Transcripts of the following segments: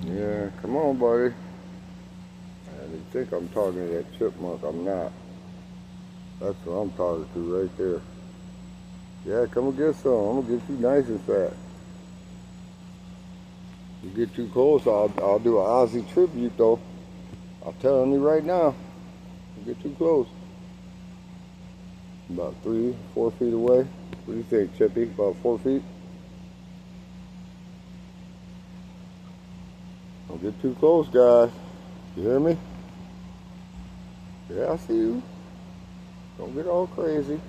Yeah, come on, buddy. And you think I'm talking to that chipmunk. I'm not. That's what I'm talking to right there. Yeah, come and get some. I'm going to get you nice and fat. You get too close, I'll do an Ozzy tribute, though. I'm telling you right now. You get too close. About 3-4 feet away. What do you think, Chippy? About 4 feet? Don't get too close, guys. You hear me? Yeah, I see you. Don't get all crazy.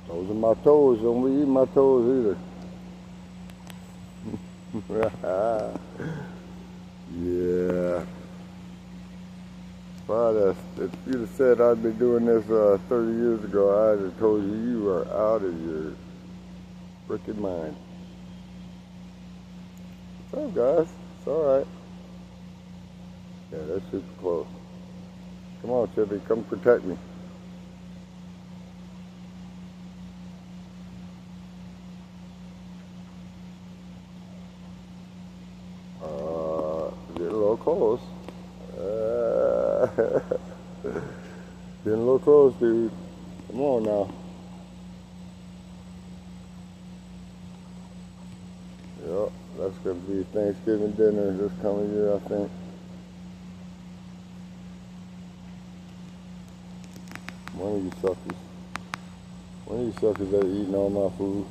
Those are my toes. Don't be eating my toes either. Yeah. Well, if you'd have said I'd been doing this 30 years ago, I'd have told you you are out of your freaking mind. What's up, guys? It's alright. Yeah, that's super close. Come on, Chippy. Come protect me. Getting a little close. Getting a little close, dude. Come on now. Yep, that's going to be Thanksgiving dinner this coming year, I think. One of you suckers. One of you suckers that are eating all my food.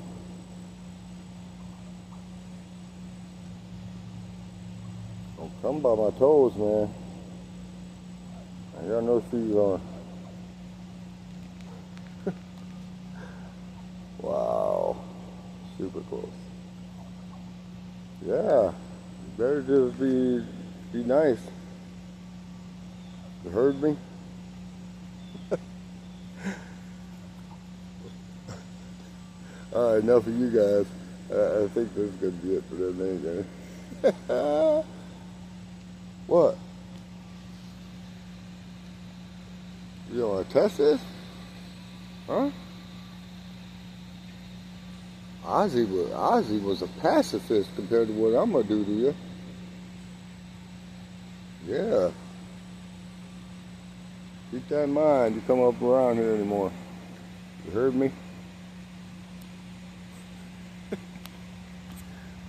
Don't come by my toes, man. I got no shoes on. Wow. Super close. Yeah. You better just be nice. You heard me? Alright, enough of you guys. I think this is going to be it for them anyway. What? You want to test this? Huh? Ozzy was a pacifist compared to what I'm going to do to you. Yeah. Keep that in mind. You come up around here anymore. You heard me?